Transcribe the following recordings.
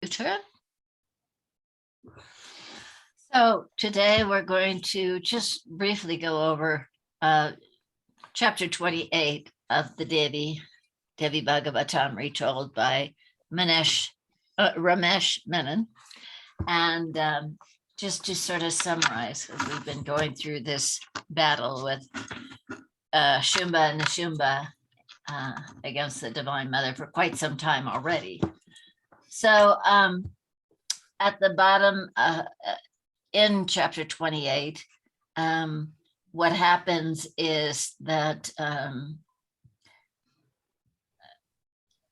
your turn. So today we're going to just briefly go over chapter 28 of the Devi Bhagavatam retold by Ramesh Menon. And just to sort of summarize, as we've been going through this battle with Shumba and Nishumba against the Divine Mother for quite some time already. So at the bottom, in chapter 28, what happens is that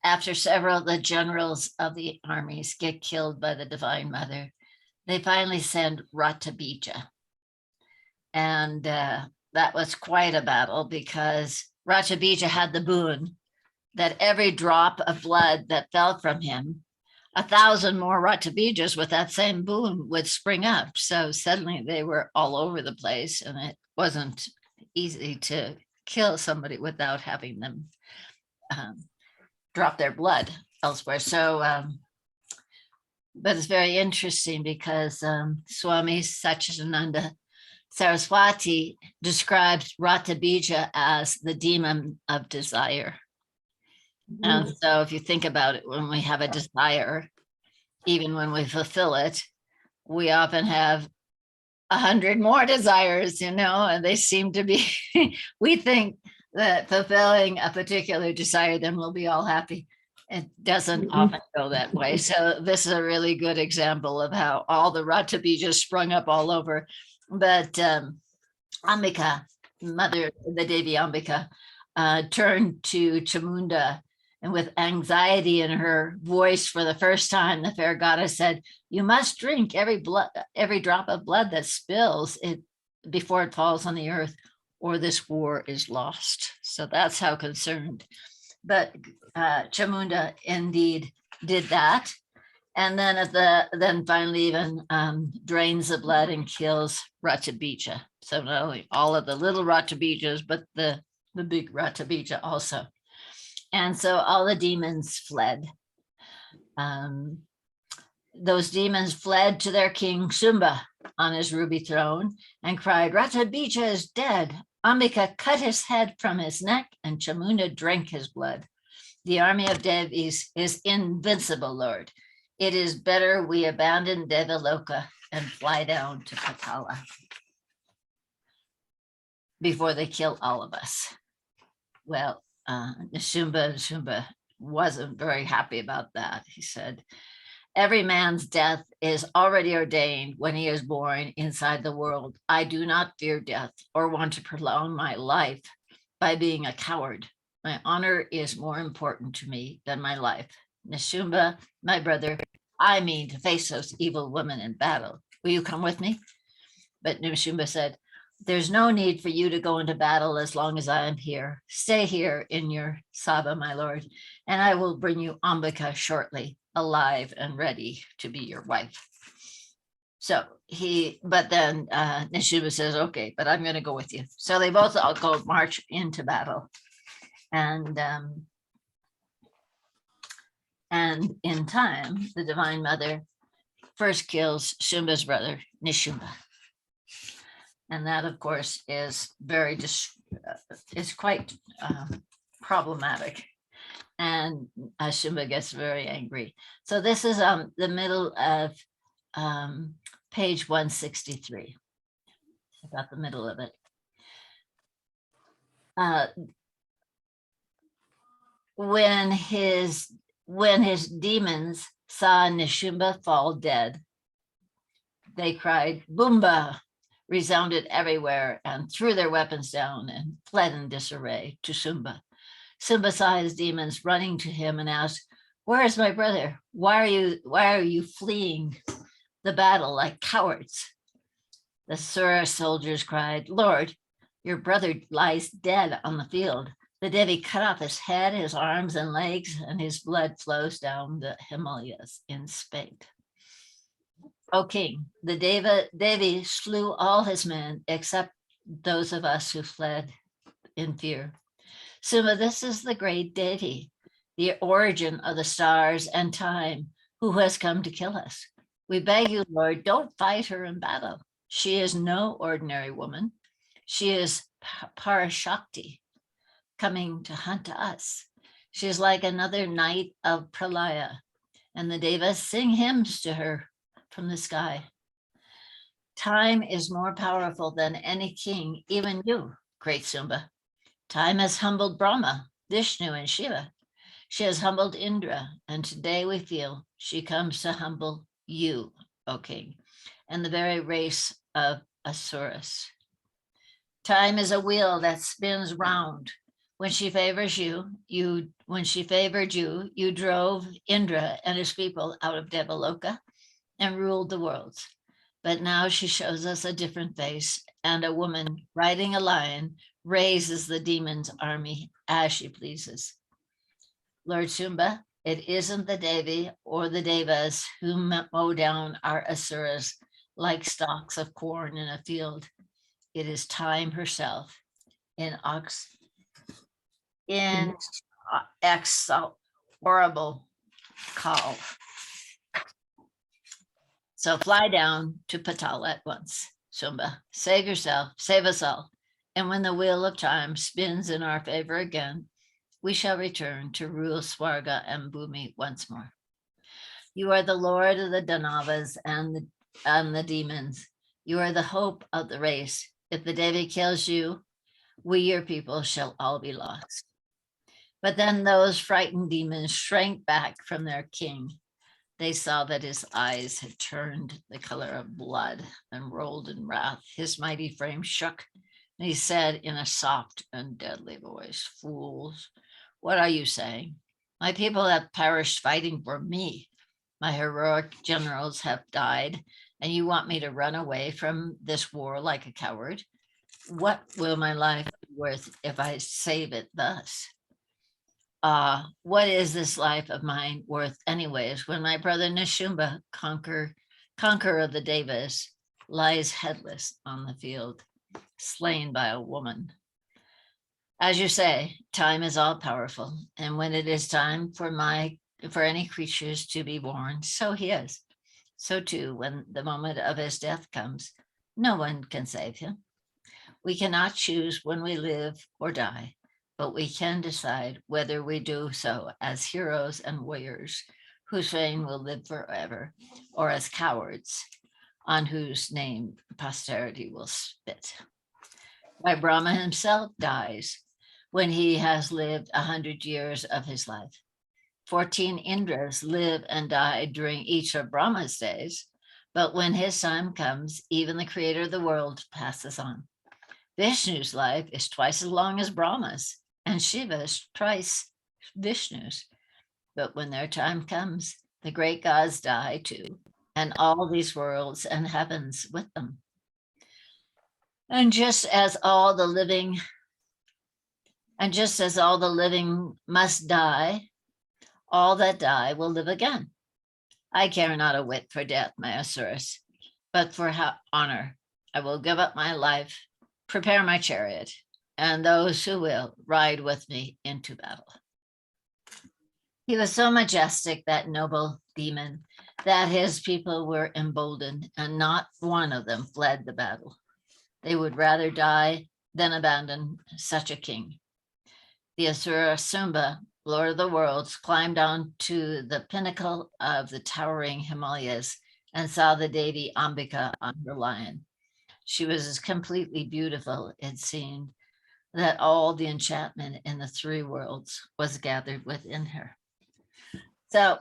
after several of the generals of the armies get killed by the Divine Mother, they finally send Rata Bija. And that was quite a battle because Rata Bija had the boon that every drop of blood that fell from him, 1,000 more Rata Bijas with that same boon would spring up. So suddenly they were all over the place, and it wasn't easy to kill somebody without having them drop their blood elsewhere. So, but it's very interesting because Swami Satchidananda Saraswati describes Rata Bija as the demon of desire. And so if you think about it, when we have a desire, even when we fulfill it, we often have 100 more desires, and they seem to be, we think that fulfilling a particular desire, then we'll be all happy. It doesn't often go that way. So this is a really good example of how all the Rata Bijas sprung up all over. But Ambika, mother, the Devi Ambika, turned to Chamunda, and with anxiety in her voice for the first time, the fair goddess said, "You must drink every drop of blood that spills it before it falls on the earth, or this war is lost." So that's how concerned. But Chamunda indeed did that, and then finally even drains the blood and kills Rata Bija. So not only all of the little Rata Bijas, but the big Rata Bija also. And so all the demons fled. Those demons fled to their king Shumba on his ruby throne and cried, "Rata Bija is dead." Ambika cut his head from his neck and Chamunda drank his blood. "The army of Devis is invincible, Lord. It is better we abandon Devaloka and fly down to Patala before they kill all of us." Well, Nishumba wasn't very happy about that. He said, "Every man's death is already ordained when he is born inside the world. I do not fear death or want to prolong my life by being a coward. My honor is more important to me than my life. Nishumba, my brother, I mean to face those evil women in battle. Will you come with me?" But Nishumba said, "There's no need for you to go into battle as long as I am here. Stay here in your Sabha, my lord, and I will bring you Ambika shortly, alive and ready to be your wife." But then Nishumba says, "Okay, but I'm going to go with you." So they both all go march into battle. And in time, the Divine Mother first kills Shumba's brother, Nishumba. And that, of course, is quite problematic. And Shumba gets very angry. So this is the middle of page 163, about the middle of it. When his demons saw Nishumba fall dead, they cried, "Boomba!" resounded everywhere and threw their weapons down and fled in disarray to Shumba. Shumba saw his demons running to him and asked, "Where is my brother? Why are you fleeing the battle like cowards?" The Sura soldiers cried, "Lord, your brother lies dead on the field. The Devi cut off his head, his arms and legs, and his blood flows down the Himalayas in spate." "O king, the Devi slew all his men except those of us who fled in fear. Suma, this is the great Devi, the origin of the stars and time, who has come to kill us. We beg you, Lord, don't fight her in battle. She is no ordinary woman. She is Parashakti, coming to hunt us. She is like another night of Pralaya, and the Devas sing hymns to her from the sky. Time is more powerful than any king, even you, great Sumba. Time has humbled Brahma, Vishnu, and Shiva. She has humbled Indra, and today we feel she comes to humble you, O king, and the very race of Asuras. Time is a wheel that spins round. When she favors you, when she favored you, you drove Indra and his people out of Devaloka and ruled the worlds. But now she shows us a different face, and a woman riding a lion raises the demon's army as she pleases. Lord Shumba, it isn't the Devi or the Devas who mow down our Asuras like stalks of corn in a field. It is time herself in exorable call. So fly down to Patal at once, Shumba. Save yourself, save us all. And when the wheel of time spins in our favor again, we shall return to rule Swarga and Bhumi once more. You are the Lord of the Danavas and the demons. You are the hope of the race. If the Devi kills you, we, your people, shall all be lost. But then those frightened demons shrank back from their king. They saw that his eyes had turned the color of blood and rolled in wrath. His mighty frame shook, and he said in a soft and deadly voice, "Fools, what are you saying? My people have perished fighting for me. My heroic generals have died, and you want me to run away from this war like a coward? What will my life be worth if I save it thus? What is this life of mine worth anyways, when my brother Nishumba, conqueror of the Devas, lies headless on the field, slain by a woman? As you say, time is all powerful, and when it is time for any creatures to be born, so he is. So too, when the moment of his death comes, no one can save him. We cannot choose when we live or die, but we can decide whether we do so as heroes and warriors whose fame will live forever, or as cowards on whose name posterity will spit. Why, Brahma himself dies when he has lived 100 years of his life. 14 Indras live and die during each of Brahma's days, but when his time comes, even the creator of the world passes on. Vishnu's life is twice as long as Brahma's, and Shiva's twice Vishnu's. But when their time comes, the great gods die too, and all these worlds and heavens with them. And just as all the living must die, all that die will live again. I care not a whit for death, my Asuras, but for honor I will give up my life, prepare my chariot, and those who will ride with me into battle. He was so majestic, that noble demon, that his people were emboldened, and not one of them fled the battle. They would rather die than abandon such a king. The Asura Sumba, Lord of the worlds, climbed on to the pinnacle of the towering Himalayas and saw the Devi Ambika on her lion. She was as completely beautiful, it seemed, that all the enchantment in the three worlds was gathered within her. So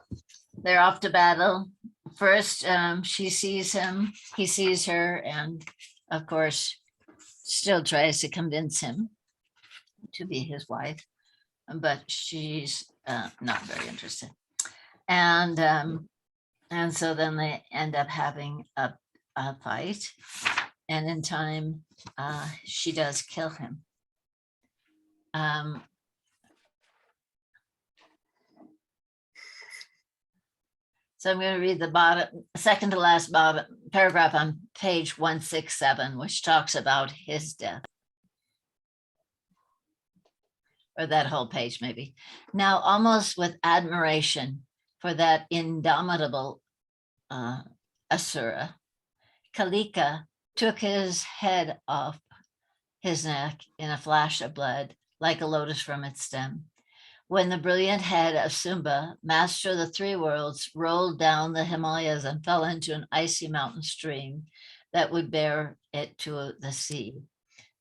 they're off to battle. First, she sees him, he sees her, and of course, still tries to convince him to be his wife, but she's not very interested. And so then they end up having a fight, and in time, she does kill him. So I'm going to read the second to last paragraph on page 167, which talks about his death. Or that whole page maybe. Now, almost with admiration for that indomitable Asura. Kalika took his head off his neck in a flash of blood, like a lotus from its stem. When the brilliant head of Sumba, master of the three worlds, rolled down the Himalayas and fell into an icy mountain stream that would bear it to the sea,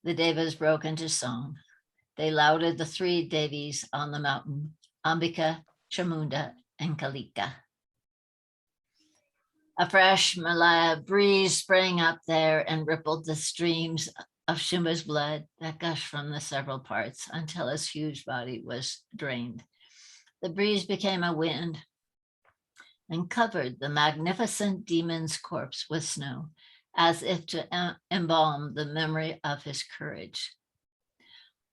the Devas broke into song. They lauded the three Devis on the mountain, Ambika, Chamunda, and Kalika. A fresh Malaya breeze sprang up there and rippled the streams of Shumba's blood that gushed from the several parts until his huge body was drained. The breeze became a wind and covered the magnificent demon's corpse with snow, as if to embalm the memory of his courage.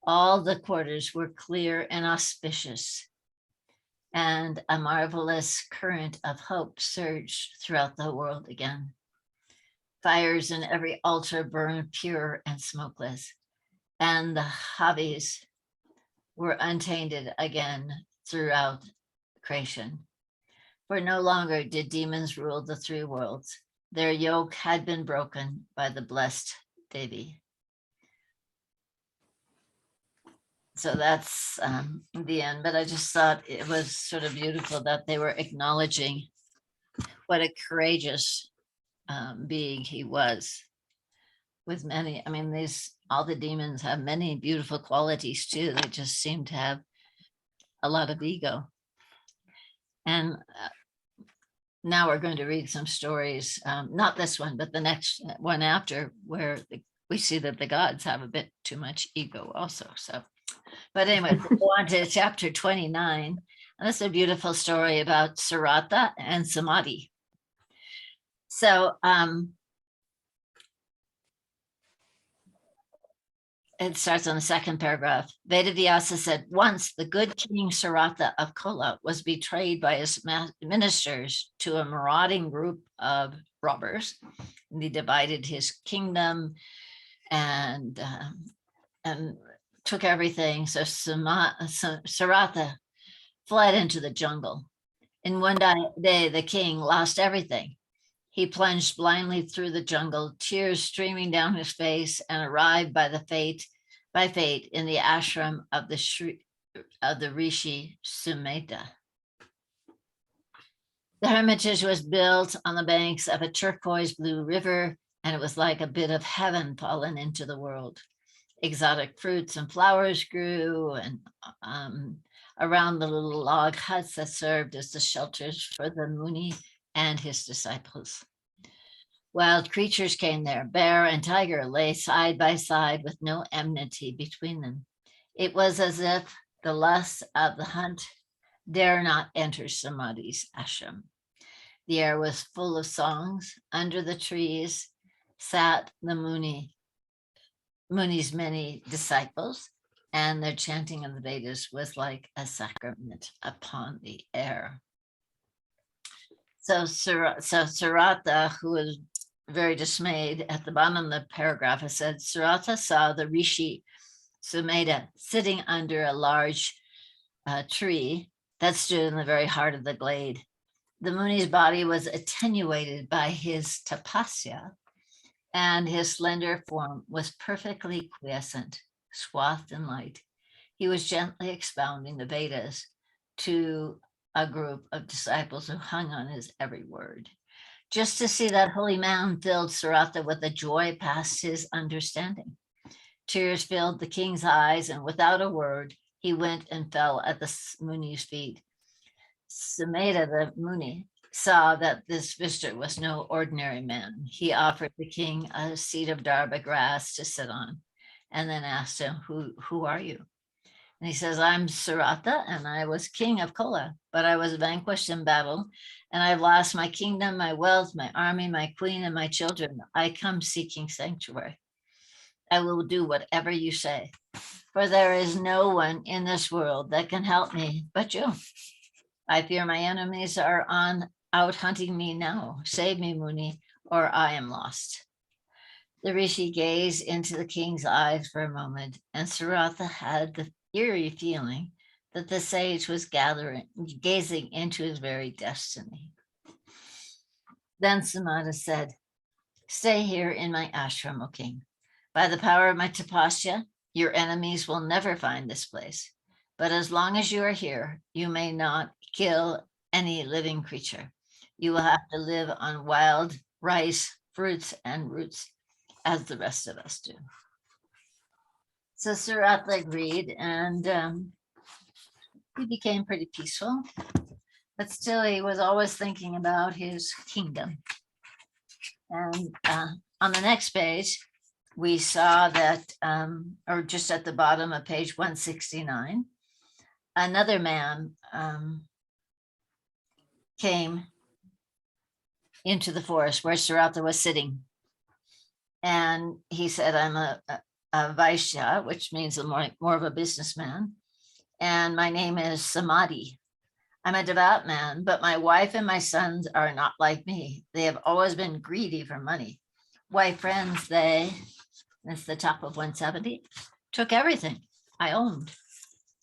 All the quarters were clear and auspicious, and a marvelous current of hope surged throughout the world again. Fires in every altar burned pure and smokeless, and the hobbies were untainted again throughout creation. For no longer did demons rule the three worlds. Their yoke had been broken by the blessed Devi. So that's the end, but I just thought it was sort of beautiful that they were acknowledging what a courageous being he was. With many, I mean, all the demons have many beautiful qualities too. They just seem to have a lot of ego. And now we're going to read some stories, not this one, but the next one after, where we see that the gods have a bit too much ego also. So, but anyway, we'll go on to chapter 29. And that's a beautiful story about Saratha and Samadhi. So it starts on the second paragraph. Vedavyasa said, once the good king Saratha of Kola was betrayed by his ministers to a marauding group of robbers. And he divided his kingdom and took everything. So Saratha fled into the jungle. In one day, the king lost everything. He plunged blindly through the jungle, tears streaming down his face, and arrived by fate in the ashram of the rishi Sumedha. The hermitage was built on the banks of a turquoise blue river, and it was like a bit of heaven fallen into the world. Exotic fruits and flowers grew, and around the little log huts that served as the shelters for the Muni and his disciples. Wild creatures came there. Bear and tiger lay side by side with no enmity between them. It was as if the lust of the hunt dare not enter Samadhi's ashram. The air was full of songs. Under the trees sat the Muni's many disciples, and their chanting of the Vedas was like a sacrament upon the air. So Saratha, who was very dismayed, at the bottom of the paragraph, it said, Saratha saw the rishi Sumedha sitting under a large tree that stood in the very heart of the glade. The Muni's body was attenuated by his tapasya, and his slender form was perfectly quiescent, swathed in light. He was gently expounding the Vedas to a group of disciples who hung on his every word. Just to see that holy man filled Saratha with a joy past his understanding. Tears filled the king's eyes, and without a word, he went and fell at the Muni's feet. Sumedha, the Muni, saw that this visitor was no ordinary man. He offered the king a seat of darba grass to sit on, and then asked him, who are you? And he says, I'm Saratha, and I was king of Kola, but I was vanquished in battle, and I've lost my kingdom, my wealth, my army, my queen, and my children. I come seeking sanctuary. I will do whatever you say, for there is no one in this world that can help me but you. I fear my enemies are out hunting me now. Save me, Muni, or I am lost. The rishi gazed into the king's eyes for a moment, and Saratha had the eerie feeling that the sage was gazing into his very destiny. Then Samadhi said, "Stay here in my ashram, O king. By the power of my tapasya, your enemies will never find this place. But as long as you are here, you may not kill any living creature. You will have to live on wild rice, fruits, and roots, as the rest of us do." So Saratha agreed, and he became pretty peaceful. But still, he was always thinking about his kingdom. And on the next page, we saw that, or just at the bottom of page 169, another man came into the forest where Saratha was sitting. And he said, "I'm a Vaishya," which means more of a businessman. "And my name is Samadhi. I'm a devout man, but my wife and my sons are not like me. They have always been greedy for money. Why, friends, that's the top of 170, took everything I owned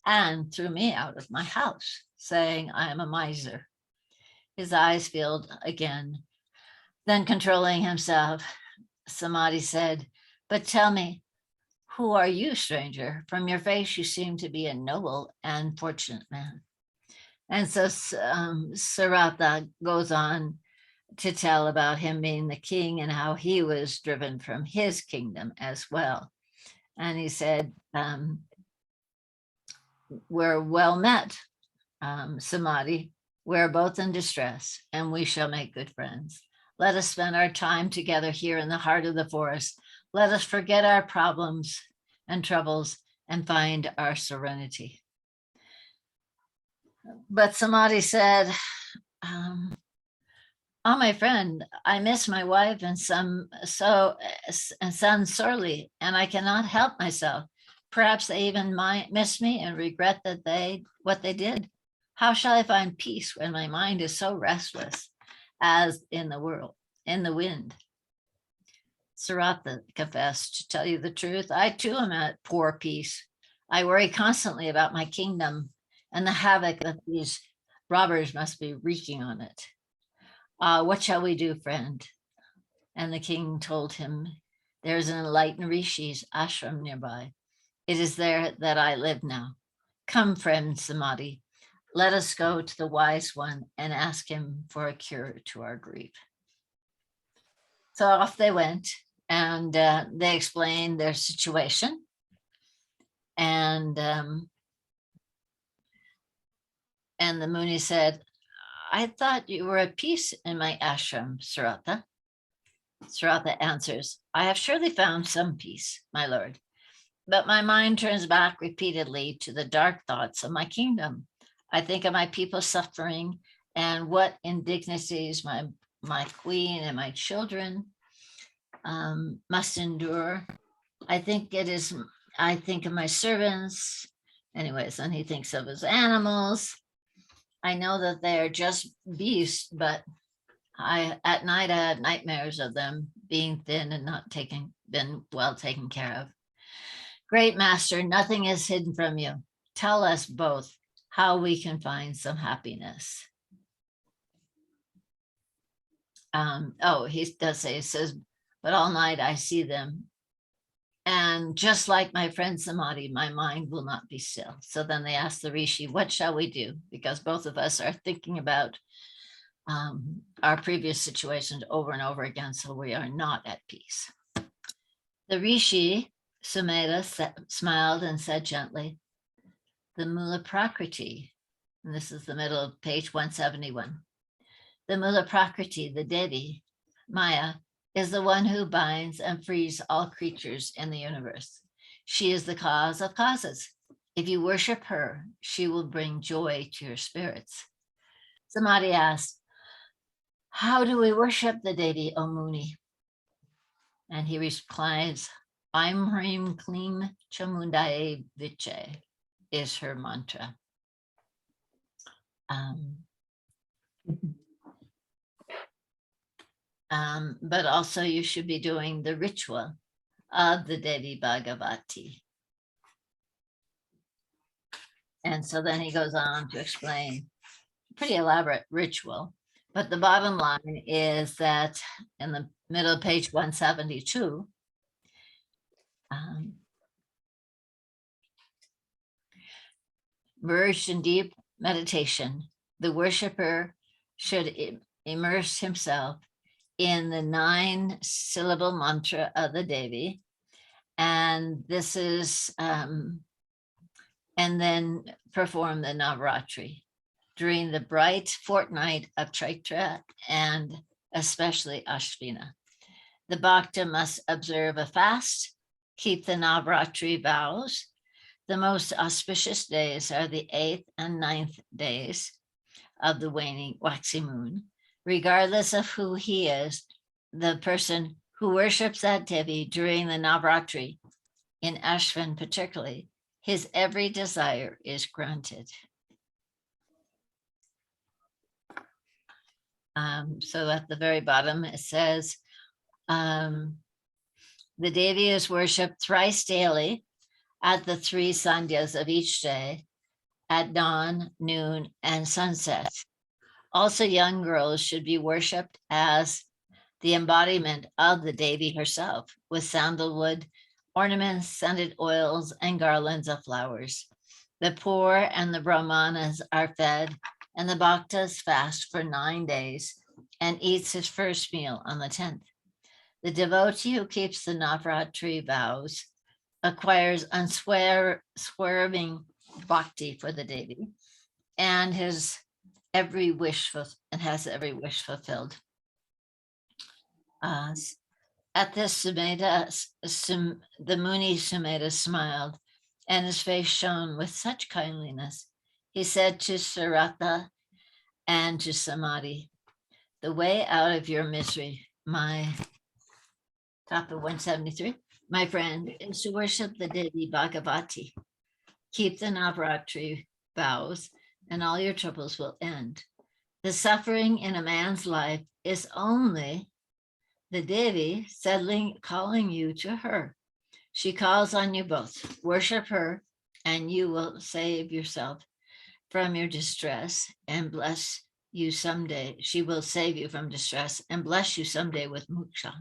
and threw me out of my house, saying I am a miser." His eyes filled again. Then, controlling himself, Samadhi said, "But tell me, who are you, stranger? From your face, you seem to be a noble and fortunate man." And so Saratha goes on to tell about him being the king and how he was driven from his kingdom as well. And he said, "We're well met, Samadhi. We're both in distress, and we shall make good friends. Let us spend our time together here in the heart of the forest. Let us forget our problems and troubles and find our serenity." But Samadhi said, "Oh, my friend, I miss my wife and sons sorely, and I cannot help myself. Perhaps they even miss me and regret what they did. How shall I find peace when my mind is so restless as in the wind?" Saratha confessed, "To tell you the truth, I too am at poor peace. I worry constantly about my kingdom and the havoc that these robbers must be wreaking on it. What shall we do, friend?" And the king told him, "There's an enlightened rishi's ashram nearby. It is there that I live now. Come, friend Samadhi, let us go to the wise one and ask him for a cure to our grief." So off they went, and they explained their situation. And the Muni said, "I thought you were at peace in my ashram, Saratha." Saratha answers, "I have surely found some peace, my lord, but my mind turns back repeatedly to the dark thoughts of my kingdom. I think of my people suffering and what indignities my queen and my children must endure. I think of my servants." Anyways, and he thinks of his animals. "I know that they are just beasts, but at night I had nightmares of them being thin and not been well taken care of. Great Master, nothing is hidden from you. Tell us both how we can find some happiness." He does say, he says, "But all night I see them. And just like my friend Samadhi, my mind will not be still." So then they ask the Rishi, "What shall we do?" Because both of us are thinking about our previous situations over and over again, so we are not at peace. The Rishi, Sumedha, smiled and said gently, "The Mula Prakriti," and this is the middle of page 171, "the Mula Prakriti, the Devi, Maya, is the one who binds and frees all creatures in the universe. She is the cause of causes. If you worship her, she will bring joy to your spirits." Samadhi asked, "How do we worship the Devi, O Muni?" And he replies, "Aim Hrim Klim Chamundaye Viche is her mantra." But also you should be doing the ritual of the Devi Bhagavati. And so then he goes on to explain pretty elaborate ritual. But the bottom line is that in the middle of page 172, merged in deep meditation, the worshiper should immerse himself in the 9-syllable mantra of the Devi. And this is, and then perform the Navaratri during the bright fortnight of Chaitra and especially Ashvina. The Bhakta must observe a fast, keep the Navaratri vows. The most auspicious days are the 8th and 9th days of the waning waxy moon. Regardless of who he is, the person who worships that Devi during the Navaratri, in Ashram particularly, his every desire is granted. So at the very bottom, it says, the Devi is worshipped thrice daily at the 3 sandhyas of each day, at dawn, noon, and sunset. Also, young girls should be worshipped as the embodiment of the Devi herself, with sandalwood, ornaments, scented oils, and garlands of flowers. The poor and the brahmanas are fed, and the bhaktas fast for 9 days and eats his first meal on the 10th. The devotee who keeps the Navaratri vows acquires unswerving bhakti for the Devi and has every wish fulfilled. At this, the Muni Sumedha smiled, and his face shone with such kindliness. He said to Saratha and to Samadhi, the way out of your misery, my top of 173, my friend, is to worship the Devi Bhagavati. Keep the Navaratri vows, and all your troubles will end. The suffering in a man's life is only the Devi calling you to her. She calls on you both. Worship her, and you will save yourself from your distress and bless you someday. She will save you from distress and bless you someday with moksha.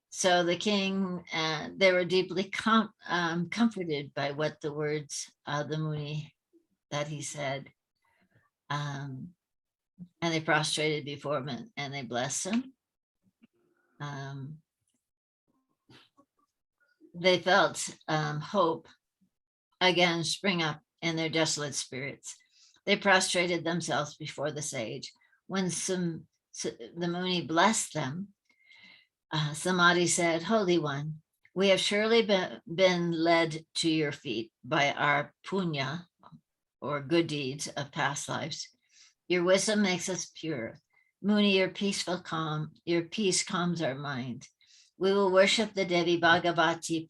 So the king, they were deeply comforted by what the words of the Muni that he said. And they prostrated before him and they blessed him. They felt hope again spring up in their desolate spirits. They prostrated themselves before the sage. When the Muni blessed them, Samadhi said, Holy One, we have surely been led to your feet by our punya, or good deeds of past lives. Your wisdom makes us pure. Muni, your peace calms our mind. We will worship the Devi Bhagavati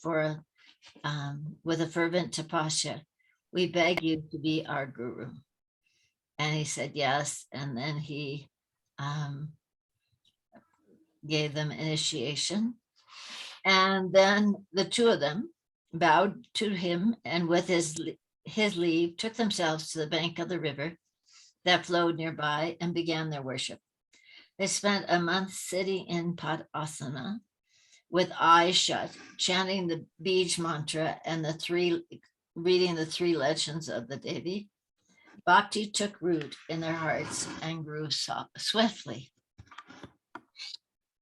with a fervent tapasya. We beg you to be our guru. And he said yes, and then he gave them initiation. And then the two of them bowed to him and with his leave took themselves to the bank of the river that flowed nearby and began their worship. They spent a month sitting in Padasana with eyes shut, chanting the Bij mantra and reading the 3 legends of the Devi. Bhakti took root in their hearts and grew swiftly.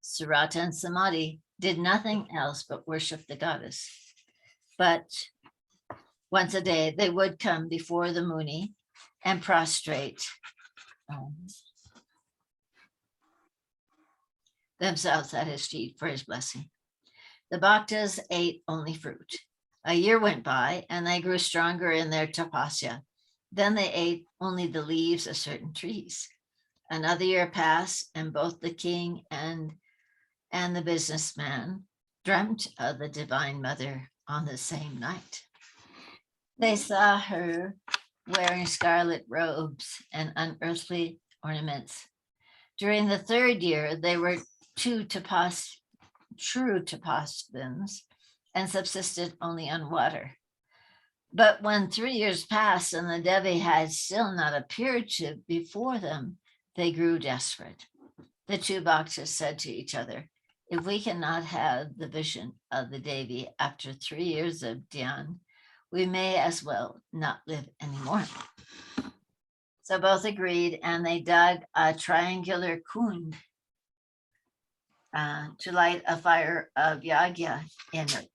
Saratha and Samadhi did nothing else but worship the goddess. But once a day, they would come before the Muni and prostrate themselves at his feet for his blessing. The bhaktas ate only fruit. A year went by and they grew stronger in their tapasya. Then they ate only the leaves of certain trees. Another year passed and both the king and the businessman dreamt of the Divine Mother on the same night. They saw her wearing scarlet robes and unearthly ornaments. During the 3rd year, they were true tapassvins and subsisted only on water. But when 3 years passed and the Devi had still not appeared before them, they grew desperate. The two bhaktas said to each other, if we cannot have the vision of the Devi after 3 years of dhyan, we may as well not live anymore. So both agreed, and they dug a triangular kund to light a fire of yagya in it.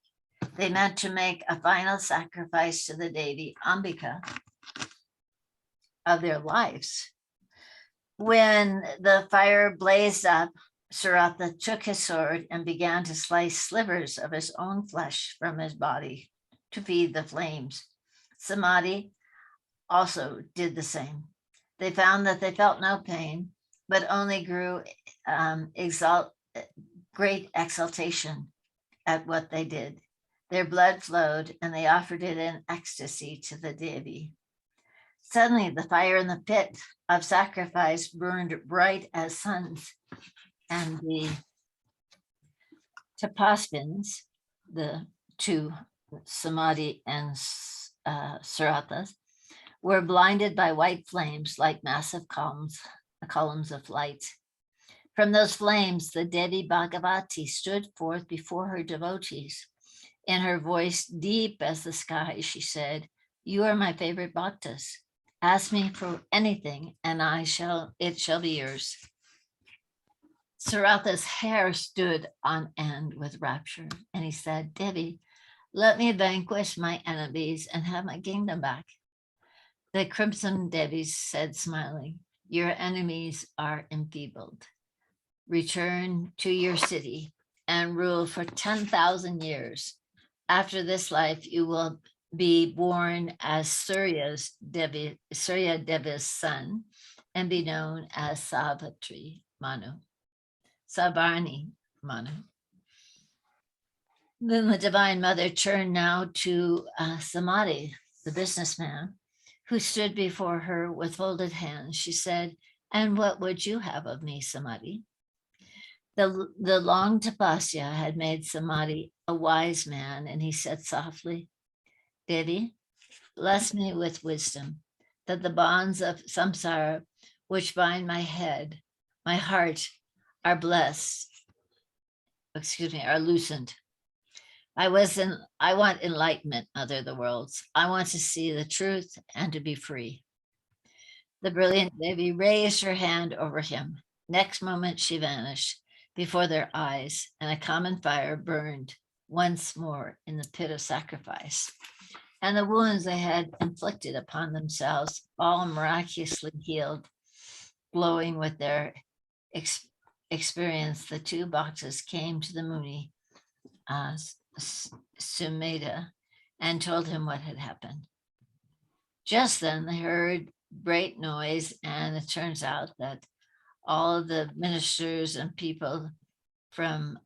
They meant to make a final sacrifice to the Devi Ambika of their lives. When the fire blazed up, Saratha took his sword and began to slice slivers of his own flesh from his body to feed the flames. Samadhi also did the same. They found that they felt no pain, but only grew great exaltation at what they did. Their blood flowed, and they offered it in ecstasy to the Devi. Suddenly, the fire in the pit of sacrifice burned bright as suns, and the Tapaspins, the two, Samadhi and Sarathas, were blinded by white flames like massive columns of light. From those flames, the Devi Bhagavati stood forth before her devotees. In her voice deep as the sky, she said, you are my favorite bhaktas. Ask me for anything, and it shall be yours. Saratha's hair stood on end with rapture, and he said, Devi, let me vanquish my enemies and have my kingdom back. The crimson Devi said, smiling, your enemies are enfeebled. Return to your city and rule for 10,000 years. After this life, you will be born as Surya Devi's son and be known as Savarni Manu. Then the Divine Mother turned now to Samadhi, the businessman, who stood before her with folded hands. She said, and what would you have of me, Samadhi? The long tapasya had made Samadhi a wise man, and he said softly, Devi, bless me with wisdom, that the bonds of samsara which bind my heart are loosened. I want enlightenment, Mother of the worlds. I want to see the truth and to be free. The brilliant Devi raised her hand over him. Next moment, she vanished before their eyes, and a common fire burned once more in the pit of sacrifice. And the wounds they had inflicted upon themselves all miraculously healed. Glowing with their experience, the two bhaktas came to the Muni, Sumedha, and told him what had happened. Just then they heard great noise, and it turns out that all of the ministers and people from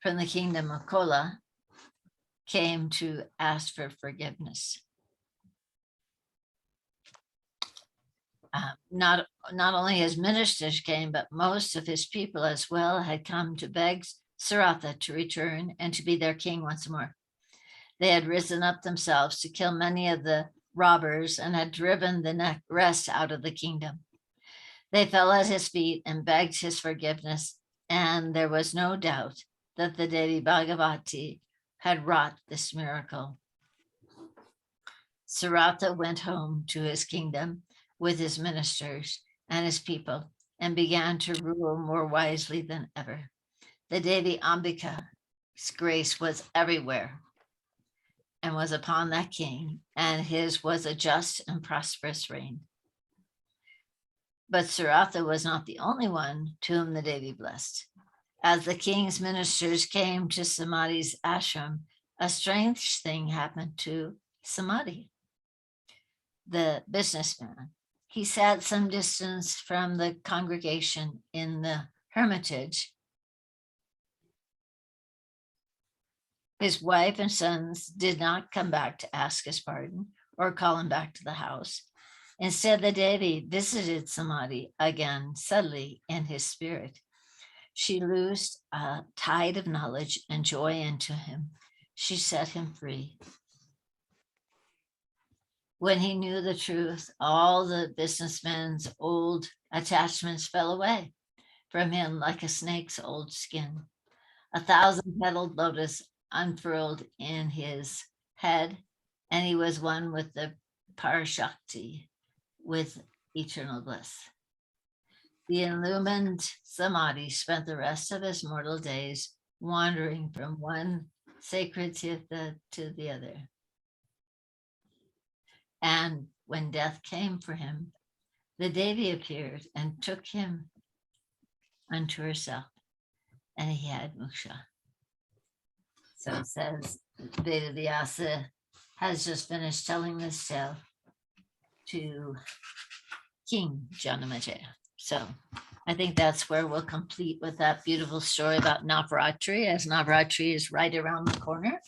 the kingdom of Kola came to ask for forgiveness. Not only his ministers came, but most of his people as well had come to beg Saratha to return and to be their king once more. They had risen up themselves to kill many of the robbers and had driven the rest out of the kingdom. They fell at his feet and begged his forgiveness, and there was no doubt that the Devi Bhagavati had wrought this miracle. Saratha went home to his kingdom with his ministers and his people and began to rule more wisely than ever. The Devi Ambika's grace was everywhere and was upon that king, and his was a just and prosperous reign. But Saratha was not the only one to whom the Devi blessed. As the king's ministers came to Samadhi's ashram, a strange thing happened to Samadhi, the businessman. He sat some distance from the congregation in the hermitage. His wife and sons did not come back to ask his pardon or call him back to the house. Instead, the Devi visited Samadhi again subtly in his spirit. She loosed a tide of knowledge and joy into him. She set him free. When he knew the truth, all the businessman's old attachments fell away from him like a snake's old skin. A thousand petaled lotus unfurled in his head, and he was one with the Parashakti, with eternal bliss. The illumined Samadhi spent the rest of his mortal days wandering from one sacred tirtha to the other. And when death came for him, the Devi appeared and took him unto herself, and he had moksha. So it says Vedavyasa has just finished telling this tale to King Janamejaya. So I think that's where we'll complete with that beautiful story about Navaratri, as Navaratri is right around the corner.